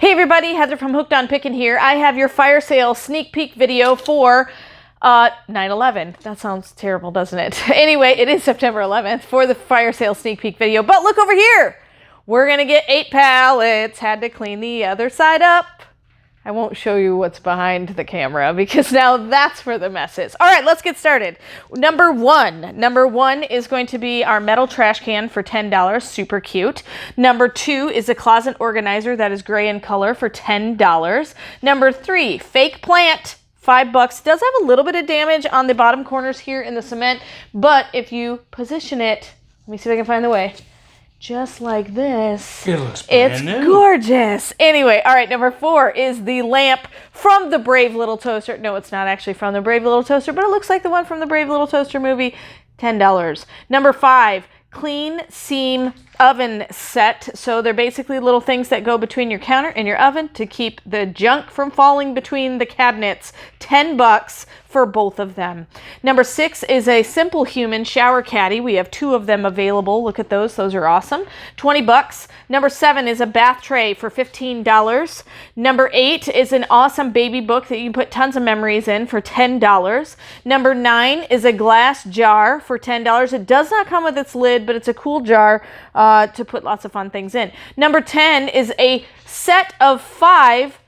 Hey everybody, Heather from Hooked on Pickin here. I have your fire sale sneak peek video for 9/11. That sounds terrible, doesn't it? Anyway, it is September 11th for the fire sale sneak peek video. But look over here. We're going to get 8 pallets. Had to clean the other side up. I won't show you what's behind the camera because now that's where the mess is. All right, let's get started. Number one is going to be our metal trash can for $10, super cute. Number 2 is a closet organizer that is gray in color for $10. Number 3, fake plant, $5. Does have a little bit of damage on the bottom corners here in the cement, but if you position it, let me see if I can find the way. Just like this. It looks brand new. It's gorgeous. Anyway, all right, number 4 is the lamp from the Brave Little Toaster. No, it's not actually from the Brave Little Toaster, but it looks like the one from the Brave Little Toaster movie. $10. Number 5, clean seam oven set. So they're basically little things that go between your counter and your oven to keep the junk from falling between the cabinets. $10 for both of them. Number 6 is a Simple Human shower caddy. We have 2 of them available. Look at those. Those are awesome. $20. Number 7 is a bath tray for $15. Number 8 is an awesome baby book that you can put tons of memories in for $10. Number 9 is a glass jar for $10. It does not come with its lid, but it's a cool jar to put lots of fun things in. Number 10 is a set of 5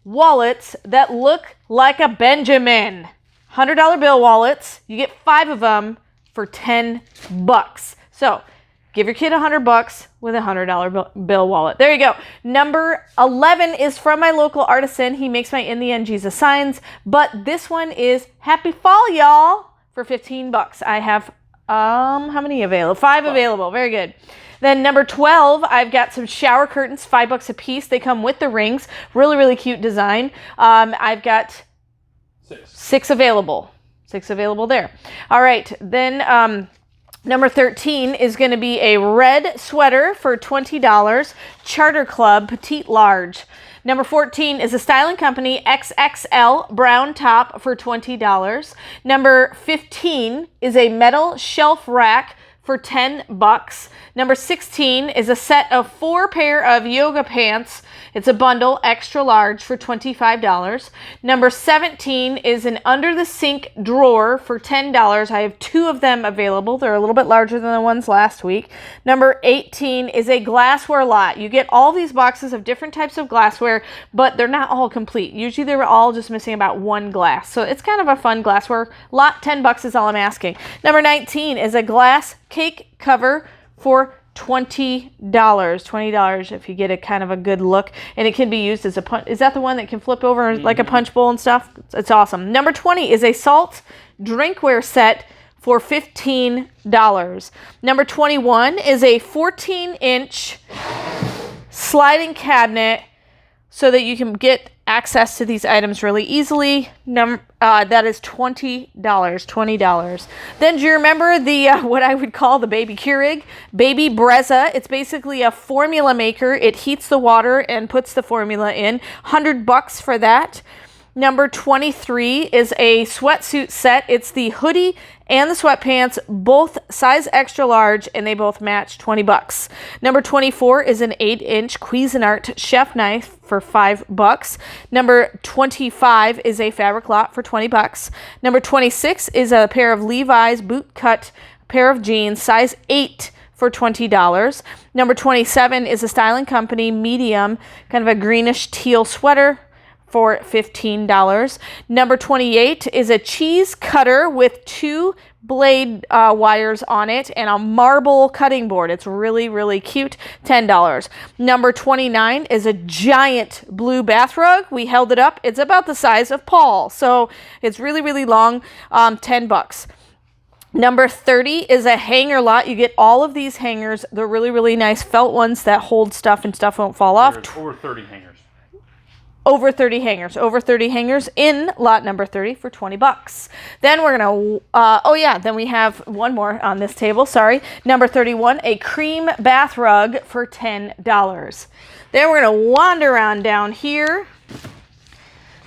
wallets that look like a Benjamin. $100 bill wallets. You get 5 of them for $10. So give your kid $100 with a $100 bill wallet. There you go. Number 11 is from my local artisan. He makes my In the End Jesus signs, but this one is Happy Fall, y'all, for $15. I have how many available? 5 available. Very good. Then number 12, I've got some shower curtains, $5 a piece. They come with the rings. Really, really cute design. I've got 6 available. 6 available there. All right. Then number 13 is going to be a red sweater for $20. Charter Club Petite Large. Number 14 is a Styling Company XXL brown top for $20. Number 15 is a metal shelf rack for $10. Number 16 is a set of 4 pair of yoga pants. It's a bundle, extra large, for $25. Number 17 is an under the sink drawer for $10. I have 2 of them available. They're a little bit larger than the ones last week. Number 18 is a glassware lot. You get all these boxes of different types of glassware, but they're not all complete. Usually they're all just missing about 1 glass. So it's kind of a fun glassware lot. $10 is all I'm asking. Number 19 is a glass cake cover for $20. $20 if you get a kind of a good look, and it can be used as a punch. Is that the one that can flip over like a punch bowl and stuff? It's awesome. Number 20 is a salt drinkware set for $15. Number 21 is a 14-inch sliding cabinet so that you can get access to these items really easily. That is $20. Then do you remember the what I would call the baby Keurig? Baby Brezza. It's basically a formula maker. It heats the water and puts the formula in. $100 for that. Number 23 is a sweatsuit set. It's the hoodie and the sweatpants, both size extra large, and they both match. $20. Number 24 is an 8-inch Cuisinart chef knife for $5. Number 25 is a fabric lot for $20. Number 26 is a pair of Levi's boot cut pair of jeans, size 8, for $20. Number 27 is a Styling Company medium, kind of a greenish teal sweater for $15. Number 28 is a cheese cutter with 2 blade wires on it and a marble cutting board. It's really, really cute. $10. Number 29 is a giant blue bath rug. We held it up. It's about the size of Paul, so it's really, really long. $10. Number 30 is a hanger lot. You get all of these hangers. They're really, really nice felt ones that hold stuff and stuff won't fall off. Over 30 hangers. Over 30 hangers. Over 30 hangers in lot number 30 for $20. Then we're going to, then we have one more on this table. Sorry. Number 31, a cream bath rug for $10. Then we're going to wander around down here.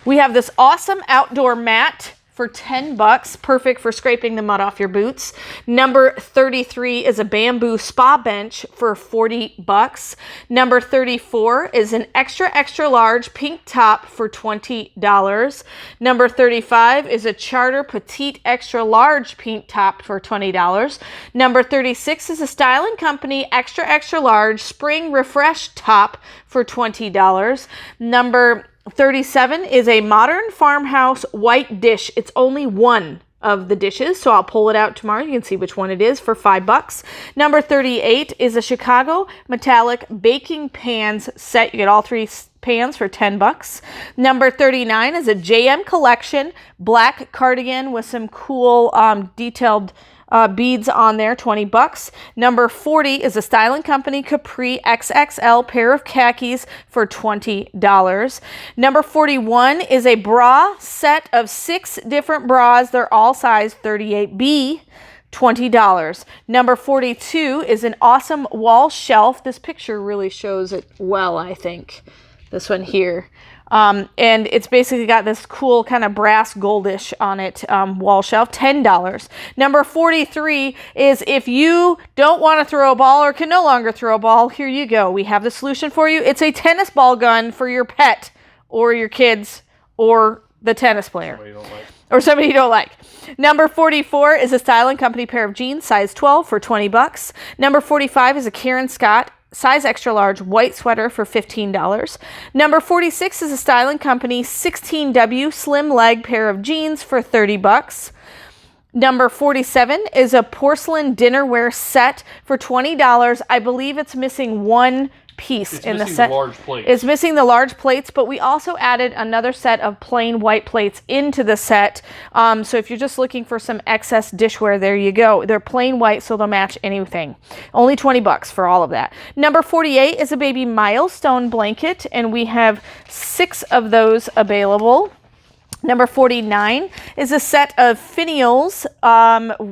We have this awesome outdoor mat for 10 bucks. Perfect for scraping the mud off your boots. Number 33 is a bamboo spa bench for 40 bucks. Number 34 is an extra large pink top for $20. Number 35 is a Charter petite extra large pink top for $20. Number 36 is a Style & Company extra large spring refresh top for $20. Number 37 is a Modern Farmhouse white dish. It's only one of the dishes, so I'll pull it out tomorrow. You can see which one it is for 5 bucks. Number 38 is a Chicago metallic baking pans set. You get all 3 pans for 10 bucks. Number 39 is a JM Collection black cardigan with some cool detailed beads on there, 20 bucks. Number 40 is a Style & Company Capri XXL pair of khakis for $20. Number 41 is a bra set of 6 different bras. They're all size 38B. $20. Number 42 is an awesome wall shelf. This picture really shows it well, I think. This one here. And it's basically got this cool kind of brass goldish on it, wall shelf, $10. Number 43 is if you don't want to throw a ball or can no longer throw a ball, here you go. We have the solution for you. It's a tennis ball gun for your pet or your kids or the tennis player. Or somebody you don't like. Number 44 is a Style & Company pair of jeans, size 12 for 20 bucks. Number 45 is a Karen Scott size extra large white sweater for $15. Number 46 is a Style & Company 16W slim leg pair of jeans for 30 bucks. Number 47 is a porcelain dinnerware set for $20. I believe it's missing one piece in the set. It's missing the large plates, but we also added another set of plain white plates into the set. So if you're just looking for some excess dishware, there you go. They're plain white, so they'll match anything. Only 20 bucks for all of that. Number 48 is a baby milestone blanket, and we have 6 of those available. Number 49 is a set of finials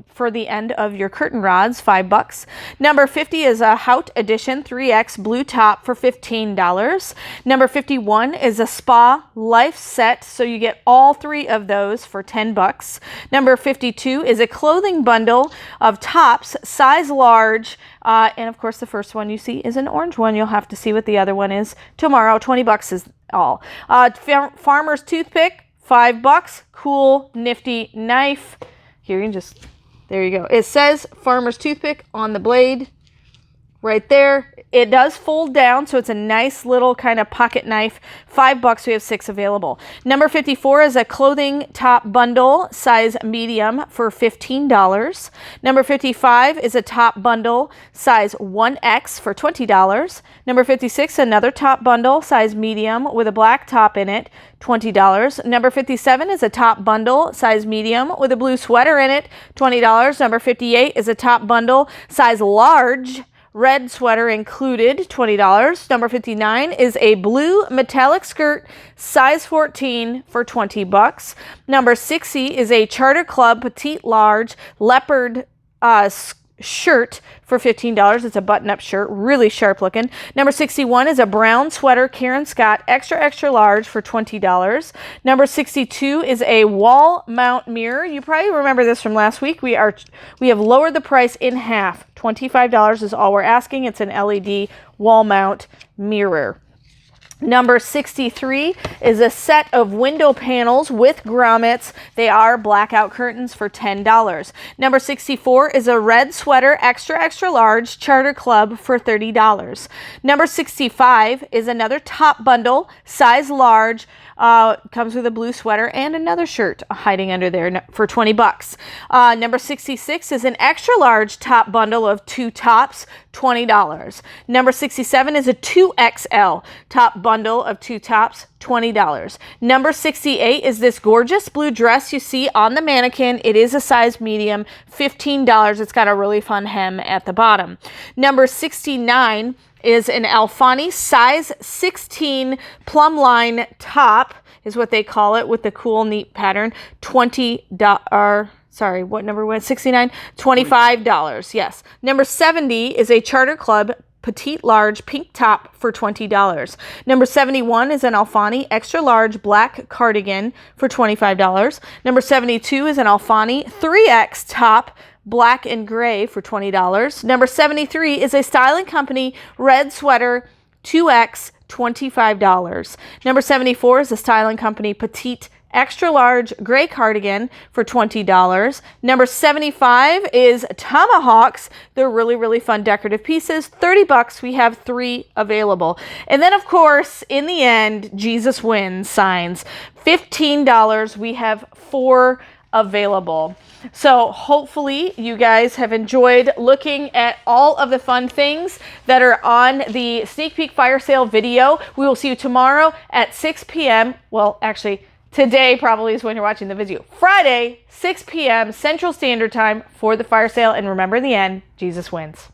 for the end of your curtain rods, 5 bucks. Number 50 is a Haute Edition 3X blue top for $15. Number 51 is a Spa Life set, so you get all 3 of those for 10 bucks. Number 52 is a clothing bundle of tops, size large, and of course the first one you see is an orange one. You'll have to see what the other one is tomorrow. 20 bucks is all. Farmer's toothpick, 5 bucks. Cool, nifty knife. Here, you can just, there you go. It says Farmer's Toothpick on the blade right there. It does fold down, so it's a nice little kind of pocket knife. 5 bucks. We have 6 available. Number 54 is a clothing top bundle, size medium for $15. Number 55 is a top bundle, size 1X for $20. Number 56, another top bundle, size medium with a black top in it, $20. Number 57 is a top bundle, size medium with a blue sweater in it, $20. Number 58 is a top bundle, size large, red sweater included, $20. Number 59 is a blue metallic skirt, size 14 for 20 bucks. Number 60 is a Charter Club petite large leopard shirt for $15. It's a button-up shirt, really sharp looking. Number 61 is a brown sweater Karen Scott extra large for $20. Number 62 is a wall mount mirror. You probably remember this from last week. We have lowered the price in half. $25 is all we're asking. It's an LED wall mount mirror. Number 63 is a set of window panels with grommets. They are blackout curtains for $10. Number 64 is a red sweater extra large Charter Club for $30. Number 65 is another top bundle, size large, comes with a blue sweater and another shirt hiding under there for 20 bucks. Number 66 is an extra large top bundle of 2 tops, $20. Number 67 is a 2XL top bundle of 2 tops, $20. Number 68 is this gorgeous blue dress you see on the mannequin. It is a size medium, $15. It's got a really fun hem at the bottom. Number 69 is an Alfani size 16 plumb line top, is what they call it, with the cool neat pattern. Sorry, what number was 69? $25, yes. Number 70 is a Charter Club petite large pink top for $20. Number 71 is an Alfani extra large black cardigan for $25. Number 72 is an Alfani 3X top black and gray for $20. Number 73 is a Style & Company red sweater 2X, $25. Number 74 is a Style & Company petite extra large gray cardigan for $20. Number 75 is Tomahawks. They're really, really fun decorative pieces. $30. We have 3 available. And then, of course, in the end, Jesus wins signs. $15. We have 4 available. So hopefully you guys have enjoyed looking at all of the fun things that are on the sneak peek fire sale video. We will see you tomorrow at 6 p.m. Well, actually, today probably is when you're watching the video. Friday, 6 p.m. Central Standard Time for the fire sale. And remember, in the end, Jesus wins.